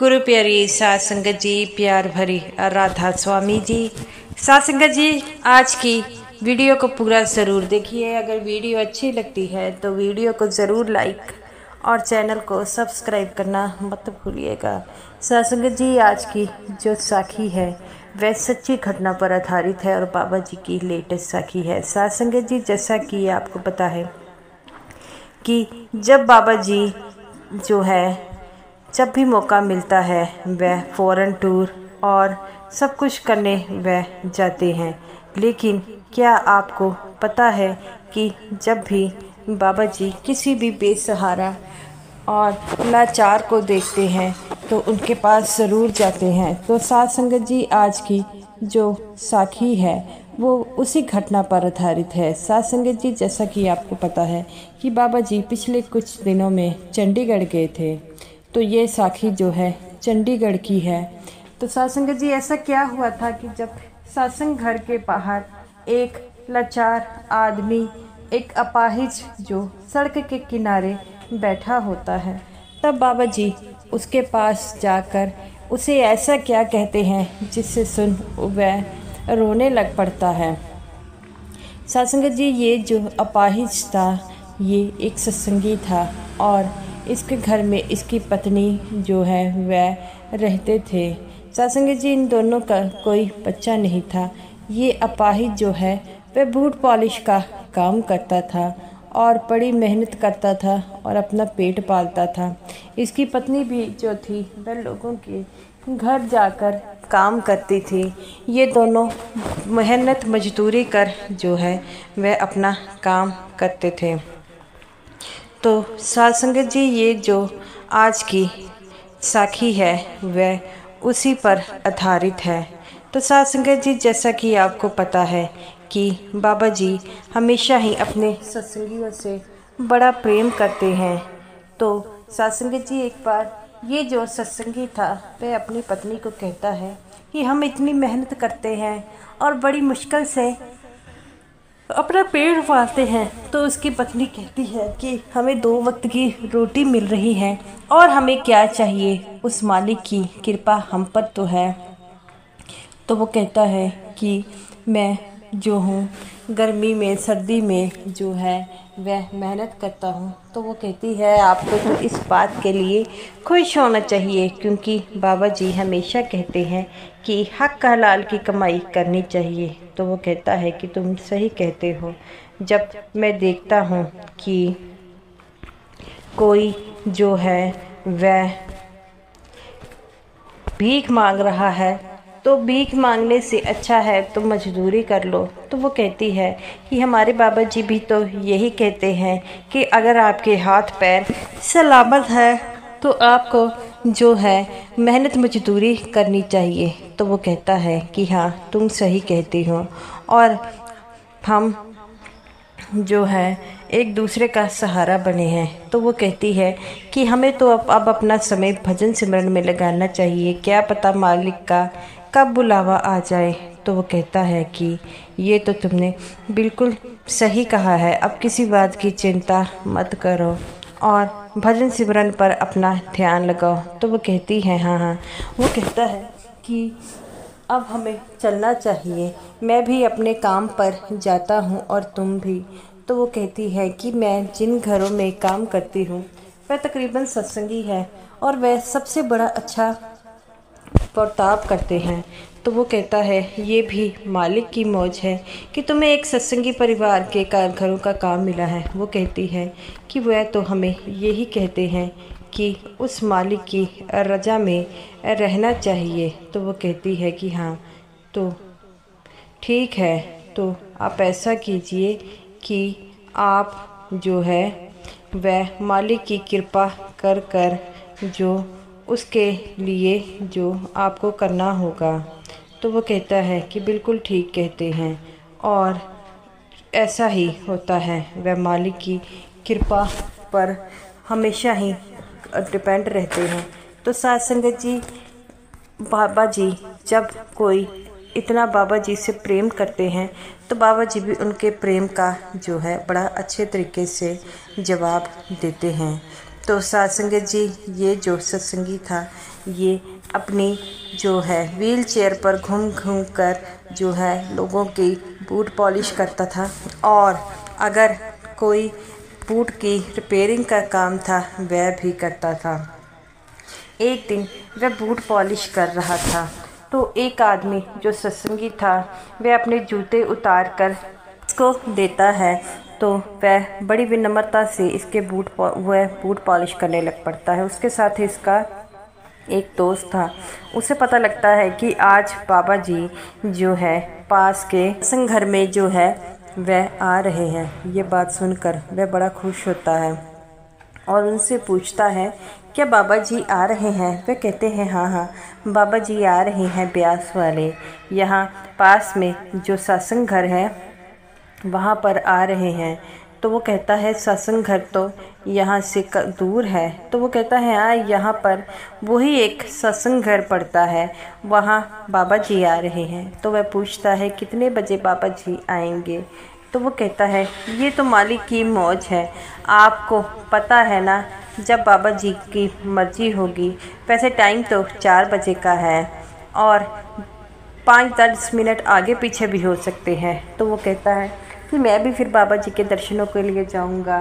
गुरु प्यारी सात संगत जी, प्यार भरी राधा स्वामी जी। सात संगत जी, आज की वीडियो को पूरा ज़रूर देखिए। अगर वीडियो अच्छी लगती है तो वीडियो को ज़रूर लाइक और चैनल को सब्सक्राइब करना मत भूलिएगा। सात संगत जी, आज की जो साखी है वह सच्ची घटना पर आधारित है और बाबा जी की लेटेस्ट साखी है। सात संगत जी, जैसा कि आपको पता है कि जब बाबा जी जो है जब भी मौका मिलता है वह फॉरेन टूर और सब कुछ करने वह जाते हैं। लेकिन क्या आपको पता है कि जब भी बाबा जी किसी भी बेसहारा और लाचार को देखते हैं तो उनके पास ज़रूर जाते हैं। तो सात संगत जी, आज की जो साखी है वो उसी घटना पर आधारित है। सात संगत जी, जैसा कि आपको पता है कि बाबा जी पिछले कुछ दिनों में चंडीगढ़ गए थे, तो ये साखी जो है चंडीगढ़ की है। तो सात संगत जी, ऐसा क्या हुआ था कि जब सत्संग घर के बाहर एक लाचार आदमी, एक अपाहिज जो सड़क के किनारे बैठा होता है, तब बाबा जी उसके पास जाकर उसे ऐसा क्या कहते हैं जिससे सुन वह रोने लग पड़ता है। सात संगत जी, ये जो अपाहिज था ये एक सत्संगी था और इसके घर में इसकी पत्नी जो है वह रहते थे। सात संगत जी, इन दोनों का कोई बच्चा नहीं था। ये अपाहिज जो है वह बूट पॉलिश का काम करता था और बड़ी मेहनत करता था और अपना पेट पालता था। इसकी पत्नी भी जो थी वह लोगों के घर जाकर काम करती थी। ये दोनों मेहनत मजदूरी कर जो है वह अपना काम करते थे। तो सात संगत जी, ये जो आज की साखी है वह उसी पर आधारित है। तो सात संगत जी, जैसा कि आपको पता है कि बाबा जी हमेशा ही अपने सत्संगियों से बड़ा प्रेम करते हैं। तो सात संगत जी, एक बार ये जो सत्संगी था वह अपनी पत्नी को कहता है कि हम इतनी मेहनत करते हैं और बड़ी मुश्किल से अपना पेट पालते हैं। तो उसकी पत्नी कहती है कि हमें 2 वक्त की रोटी मिल रही है और हमें क्या चाहिए, उस मालिक की कृपा हम पर तो है। तो वो कहता है कि मैं जो हूँ गर्मी में सर्दी में जो है वह मेहनत करता हूँ। तो वो कहती है आपको तो इस बात के लिए खुश होना चाहिए, क्योंकि बाबा जी हमेशा कहते हैं कि हक हलाल की कमाई करनी चाहिए। तो वो कहता है कि तुम सही कहते हो। जब मैं देखता हूँ कि कोई जो है वह भीख मांग रहा है तो भीख मांगने से अच्छा है तो मजदूरी कर लो। तो वो कहती है कि हमारे बाबा जी भी तो यही कहते हैं कि अगर आपके हाथ पैर सलामत है तो आपको जो है मेहनत मजदूरी करनी चाहिए। तो वो कहता है कि हाँ, तुम सही कहती हो और हम जो है एक दूसरे का सहारा बने हैं। तो वो कहती है कि हमें तो अब अपना समय भजन सिमरन में लगाना चाहिए, क्या पता मालिक का कब बुलावा आ जाए। तो वो कहता है कि ये तो तुमने बिल्कुल सही कहा है, अब किसी बात की चिंता मत करो और भजन सिमरन पर अपना ध्यान लगाओ। तो वो कहती है हाँ हाँ। वो कहता है कि अब हमें चलना चाहिए, मैं भी अपने काम पर जाता हूँ और तुम भी। तो वो कहती है कि मैं जिन घरों में काम करती हूँ वह तकरीबन सत्संगी है और वह सबसे बड़ा अच्छा बर्ताव करते हैं। तो वो कहता है ये भी मालिक की मौज है कि तुम्हें एक सत्संगी परिवार के घरों का काम मिला है। वो कहती है कि वह तो हमें यही कहते हैं कि उस मालिक की रजा में रहना चाहिए। तो वो कहती है कि हाँ, तो ठीक है, तो आप ऐसा कीजिए कि आप जो है वह मालिक की कृपा कर कर जो उसके लिए जो आपको करना होगा। तो वो कहता है कि बिल्कुल ठीक कहते हैं और ऐसा ही होता है, वह मालिक की कृपा पर हमेशा ही डिपेंड रहते हैं। तो सात संगत जी, बाबा जी जब कोई इतना बाबा जी से प्रेम करते हैं तो बाबा जी भी उनके प्रेम का जो है बड़ा अच्छे तरीके से जवाब देते हैं। तो साध संगत जी, ये जो सत्संगी था ये अपनी जो है व्हील चेयर पर घूम घूम कर जो है लोगों की बूट पॉलिश करता था, और अगर कोई बूट की रिपेयरिंग का काम था वह भी करता था। एक दिन वह बूट पॉलिश कर रहा था तो एक आदमी जो सत्संगी था वह अपने जूते उतार कर इसको देता है, तो वह बड़ी विनम्रता से इसके वह बूट पॉलिश करने लग पड़ता है। उसके साथ ही इसका एक दोस्त था। उसे पता लगता है कि आज बाबा जी जो है पास के सत्संग घर में जो है वह आ रहे हैं। ये बात सुनकर वह बड़ा खुश होता है और उनसे पूछता है, क्या बाबा जी आ रहे हैं? वे कहते हैं, हाँ हाँ बाबा जी आ रहे हैं, ब्यास वाले यहाँ पास में जो सत्संग घर है वहाँ पर आ रहे हैं। तो वो कहता है, सत्संग घर तो यहाँ से दूर है। तो वो कहता है, हाँ यहाँ पर वही एक सत्संग घर पड़ता है, वहाँ बाबा जी आ रहे हैं। तो वह पूछता है, कितने बजे बाबा जी आएंगे? तो वो कहता है, ये तो मालिक की मौज है, आपको पता है ना, जब बाबा जी की मर्जी होगी। वैसे टाइम तो 4 बजे का है और 5-10 मिनट आगे पीछे भी हो सकते हैं। तो वो कहता है कि मैं भी फिर बाबा जी के दर्शनों के लिए जाऊंगा।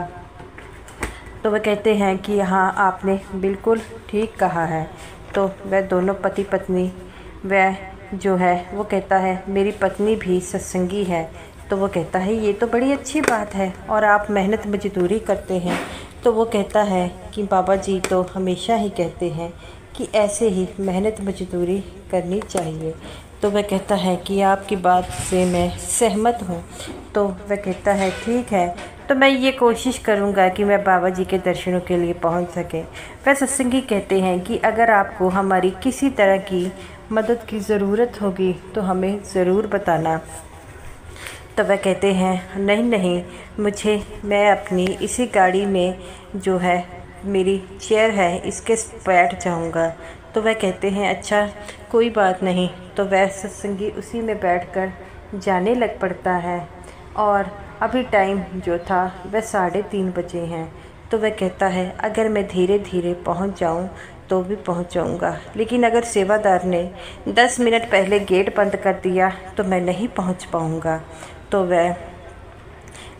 तो वह कहते हैं कि हाँ आपने बिल्कुल ठीक कहा है। तो वह दोनों पति पत्नी वह जो है वो कहता है, मेरी पत्नी भी सत्संगी है। तो वो कहता है, ये तो बड़ी अच्छी बात है और आप मेहनत मजदूरी करते हैं। तो वो कहता है कि बाबा जी तो हमेशा ही कहते हैं कि ऐसे ही मेहनत मजदूरी करनी चाहिए। तो वह कहता है कि आपकी बात से मैं सहमत हूँ। तो वह कहता है, ठीक है, तो मैं ये कोशिश करूँगा कि मैं बाबा जी के दर्शनों के लिए पहुँच सके। वह सत्संगी कहते हैं कि अगर आपको हमारी किसी तरह की मदद की ज़रूरत होगी तो हमें ज़रूर बताना। तो वह कहते हैं, नहीं नहीं, मैं अपनी इसी गाड़ी में जो है मेरी चेयर है इसके बैठ जाऊंगा। तो वह कहते हैं, अच्छा कोई बात नहीं। तो वह सत्संगी उसी में बैठकर जाने लग पड़ता है और अभी टाइम जो था वह 3:30 बजे हैं। तो वह कहता है, अगर मैं धीरे धीरे पहुंच जाऊं तो भी पहुंच जाऊंगा, लेकिन अगर सेवादार ने 10 मिनट पहले गेट बंद कर दिया तो मैं नहीं पहुंच पाऊंगा। तो वह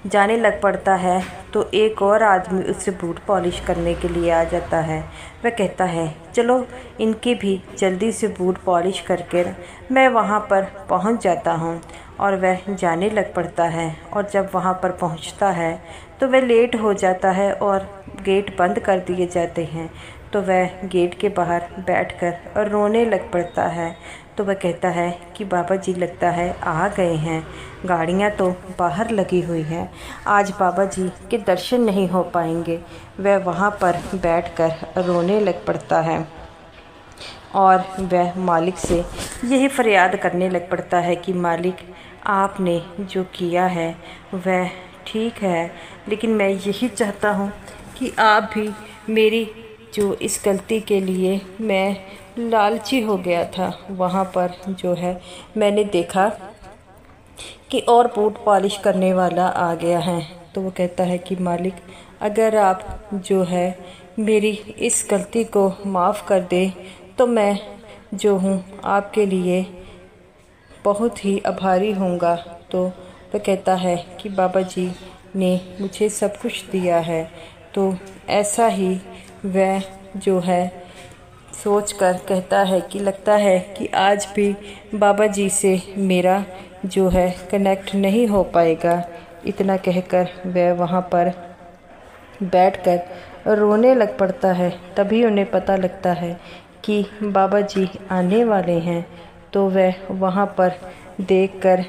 जाने लग पड़ता है तो एक और आदमी उससे बूट पॉलिश करने के लिए आ जाता है। वह कहता है, चलो इनके भी जल्दी से बूट पॉलिश करके मैं वहाँ पर पहुँच जाता हूँ। और वह जाने लग पड़ता है और जब वहाँ पर पहुँचता है तो वह लेट हो जाता है और गेट बंद कर दिए जाते हैं। तो वह गेट के बाहर बैठकर और रोने लग पड़ता है। तो वह कहता है कि बाबा जी लगता है आ गए हैं, गाड़ियाँ तो बाहर लगी हुई हैं, आज बाबा जी के दर्शन नहीं हो पाएंगे। वह वहाँ पर बैठकर रोने लग पड़ता है और वह मालिक से यही फरियाद करने लग पड़ता है कि मालिक आपने जो किया है वह ठीक है, लेकिन मैं यही चाहता हूँ कि आप भी मेरी जो इस गलती के लिए मैं लालची हो गया था, वहाँ पर जो है मैंने देखा कि और बूट पॉलिश करने वाला आ गया है। तो वो कहता है कि मालिक अगर आप जो है मेरी इस गलती को माफ़ कर दे तो मैं जो हूँ आपके लिए बहुत ही आभारी होऊंगा। तो वह कहता है कि बाबा जी ने मुझे सब कुछ दिया है। तो ऐसा ही वह जो है सोचकर कहता है कि लगता है कि आज भी बाबा जी से मेरा जो है कनेक्ट नहीं हो पाएगा। इतना कहकर वह वहाँ पर बैठकर रोने लग पड़ता है। तभी उन्हें पता लगता है कि बाबा जी आने वाले हैं। तो वह वहाँ पर देखकर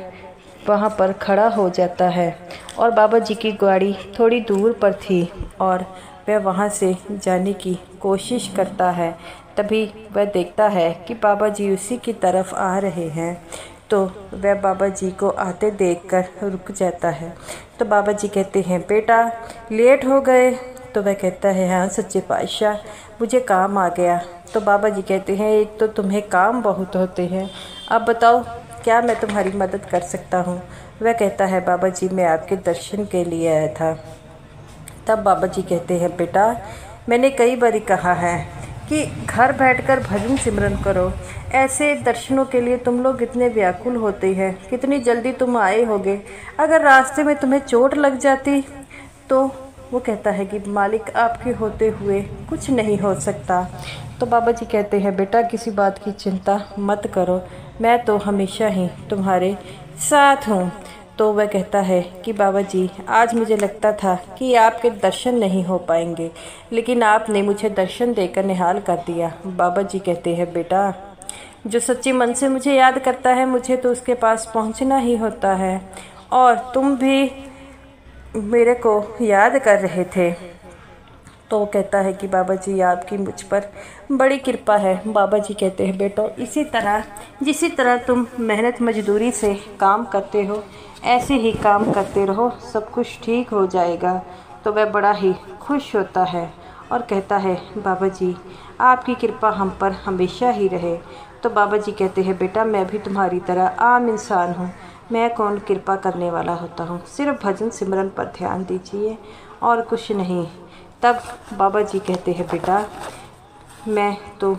वहाँ पर खड़ा हो जाता है और बाबा जी की गाड़ी थोड़ी दूर पर थी और वह वहाँ से जाने की कोशिश करता है। तभी वह देखता है कि बाबा जी उसी की तरफ आ रहे हैं। तो वह बाबा जी को आते देखकर रुक जाता है। तो बाबा जी कहते हैं, बेटा लेट हो गए? तो वह कहता है, हाँ सच्चे पातशाह मुझे काम आ गया। तो बाबा जी कहते हैं, एक तो तुम्हें काम बहुत होते हैं, अब बताओ क्या मैं तुम्हारी मदद कर सकता हूँ? वह कहता है, बाबा जी मैं आपके दर्शन के लिए आया था। तब बाबा जी कहते हैं, बेटा मैंने कई बार कहा है कि घर बैठकर भजन सिमरन करो। ऐसे दर्शनों के लिए तुम लोग इतने व्याकुल होते हैं, कितनी जल्दी तुम आए होगे। अगर रास्ते में तुम्हें चोट लग जाती तो। वो कहता है कि मालिक आपके होते हुए कुछ नहीं हो सकता। तो बाबा जी कहते हैं बेटा किसी बात की चिंता मत करो, मैं तो हमेशा ही तुम्हारे साथ हूँ। तो वह कहता है कि बाबा जी आज मुझे लगता था कि आपके दर्शन नहीं हो पाएंगे, लेकिन आपने मुझे दर्शन देकर निहाल कर दिया। बाबा जी कहते हैं बेटा जो सच्चे मन से मुझे याद करता है मुझे तो उसके पास पहुंचना ही होता है। और तुम भी मेरे को याद कर रहे थे। तो वो कहता है कि बाबा जी आपकी मुझ पर बड़ी कृपा है। बाबा जी कहते हैं बेटो इसी तरह जिसी तरह तुम मेहनत मजदूरी से काम करते हो ऐसे ही काम करते रहो, सब कुछ ठीक हो जाएगा। तो वह बड़ा ही खुश होता है और कहता है बाबा जी आपकी कृपा हम पर हमेशा ही रहे। तो बाबा जी कहते हैं बेटा मैं भी तुम्हारी तरह आम इंसान हूँ, मैं कौन कृपा करने वाला होता हूँ, सिर्फ भजन सिमरन पर ध्यान दीजिए और कुछ नहीं। तब बाबा जी कहते हैं बेटा मैं तो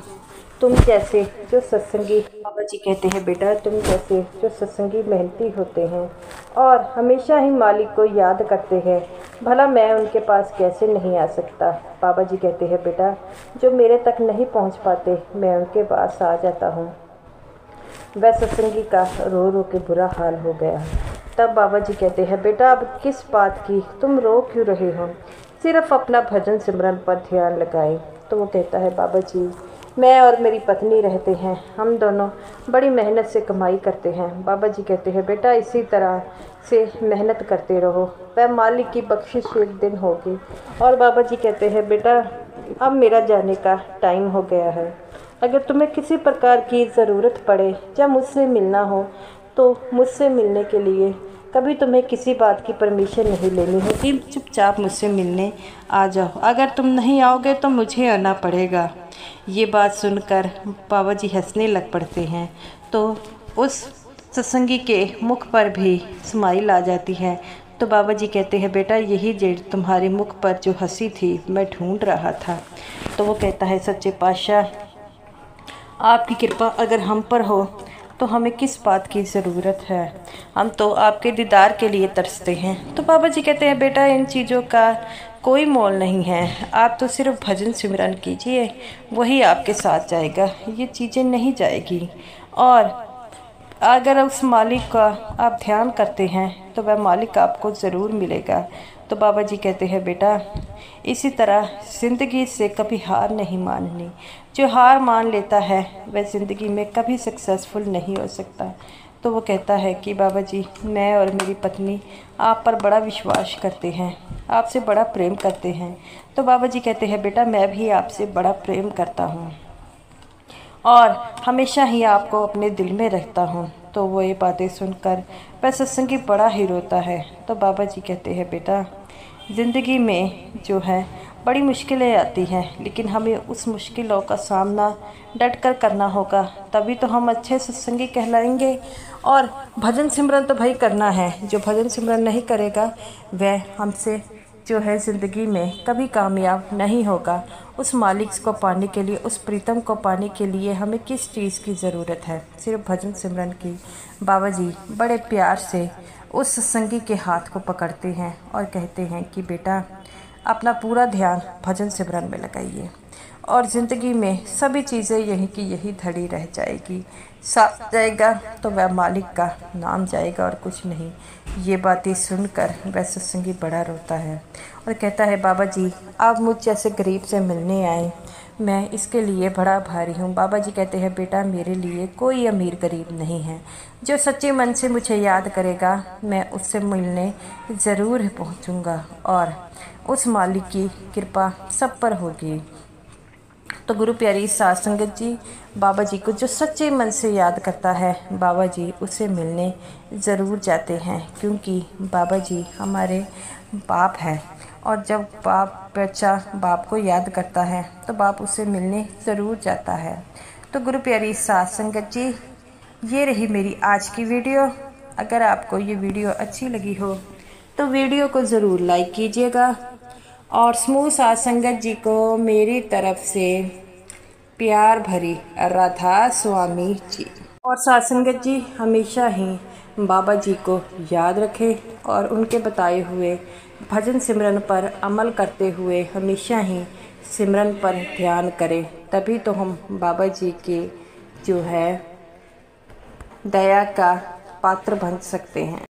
तुम जैसे जो सत्संगी, बाबा जी कहते हैं बेटा तुम जैसे जो सत्संगी मेहनती होते हैं और हमेशा ही मालिक को याद करते हैं, भला मैं उनके पास कैसे नहीं आ सकता। बाबा जी कहते हैं बेटा जो मेरे तक नहीं पहुंच पाते मैं उनके पास आ जाता हूं। वह सत्संगी का रो रो के बुरा हाल हो गया। तब बाबा जी कहते हैं बेटा अब किस बात की तुम रो क्यों रहे हो, सिर्फ अपना भजन सिमरन पर ध्यान लगाएं। तो वो कहता है बाबा जी मैं और मेरी पत्नी रहते हैं, हम दोनों बड़ी मेहनत से कमाई करते हैं। बाबा जी कहते हैं बेटा इसी तरह से मेहनत करते रहो, वह मालिक की बख्शिश एक दिन होगी। और बाबा जी कहते हैं बेटा अब मेरा जाने का टाइम हो गया है, अगर तुम्हें किसी प्रकार की ज़रूरत पड़े या मुझसे मिलना हो तो मुझसे मिलने के लिए कभी तुम्हें किसी बात की परमिशन नहीं लेनी होगी, चुपचाप मुझसे मिलने आ जाओ, अगर तुम नहीं आओगे तो मुझे आना पड़ेगा। ये बात सुनकर बाबा जी हंसने लग पड़ते हैं। तो उस सत्संगी के मुख पर भी स्माइल आ जाती है। तो बाबा जी कहते हैं बेटा यही जेड़ तुम्हारे मुख पर जो हंसी थी मैं ढूंढ रहा था। तो वो कहता है सच्चे पातशाह आपकी कृपा अगर हम पर हो तो हमें किस बात की ज़रूरत है, हम तो आपके दीदार के लिए तरसते हैं। तो बाबा जी कहते हैं बेटा इन चीज़ों का कोई मोल नहीं है, आप तो सिर्फ भजन सिमरन कीजिए वही आपके साथ जाएगा, ये चीज़ें नहीं जाएगी। और अगर उस मालिक का आप ध्यान करते हैं तो वह मालिक आपको ज़रूर मिलेगा। तो बाबा जी कहते हैं बेटा इसी तरह ज़िंदगी से कभी हार नहीं माननी, जो हार मान लेता है वह ज़िंदगी में कभी सक्सेसफुल नहीं हो सकता। तो वो कहता है कि बाबा जी मैं और मेरी पत्नी आप पर बड़ा विश्वास करते हैं, आपसे बड़ा प्रेम करते हैं। तो बाबा जी कहते हैं बेटा मैं भी आपसे बड़ा प्रेम करता हूँ और हमेशा ही आपको अपने दिल में रखता हूँ। तो वो ये बातें सुनकर वह सत्संगी बड़ा ही रोता है। तो बाबा जी कहते हैं बेटा ज़िंदगी में जो है बड़ी मुश्किलें आती हैं, लेकिन हमें उस मुश्किलों का सामना डट कर करना होगा, तभी तो हम अच्छे सत्संगी कहलाएंगे। और भजन सिमरन तो भाई करना है, जो भजन सिमरन नहीं करेगा वह हमसे जो है ज़िंदगी में कभी कामयाब नहीं होगा। उस मालिक को पाने के लिए, उस प्रीतम को पाने के लिए हमें किस चीज़ की ज़रूरत है, सिर्फ भजन सिमरन की। बाबा जी बड़े प्यार से उस सत्संगी के हाथ को पकड़ते हैं और कहते हैं कि बेटा अपना पूरा ध्यान भजन सिमरन में लगाइए और ज़िंदगी में सभी चीज़ें यहीं की यही धड़ी रह जाएगी, साथ जाएगा तो वह मालिक का नाम जाएगा और कुछ नहीं। ये बातें सुनकर वह सत्संगी बड़ा रोता है और कहता है बाबा जी आप मुझ जैसे गरीब से मिलने आए, मैं इसके लिए बड़ा भारी हूँ। बाबा जी कहते हैं बेटा मेरे लिए कोई अमीर गरीब नहीं है, जो सच्चे मन से मुझे याद करेगा मैं उससे मिलने ज़रूर पहुँचूँगा और उस मालिक की कृपा सब पर होगी। तो गुरु प्यारी साध संगत जी बाबा जी को जो सच्चे मन से याद करता है बाबा जी उसे मिलने ज़रूर जाते हैं, क्योंकि बाबा जी हमारे बाप है और जब बच्चा बाप को याद करता है तो बाप उसे मिलने ज़रूर जाता है। तो गुरु प्यारी साध संगत जी ये रही मेरी आज की वीडियो। अगर आपको ये वीडियो अच्छी लगी हो तो वीडियो को ज़रूर लाइक कीजिएगा और समूह साध संगत जी को मेरी तरफ से प्यार भरी राधा स्वामी जी। और साध संगत जी हमेशा ही बाबा जी को याद रखें और उनके बताए हुए भजन सिमरन पर अमल करते हुए हमेशा ही सिमरन पर ध्यान करें, तभी तो हम बाबा जी के जो है दया का पात्र बन सकते हैं।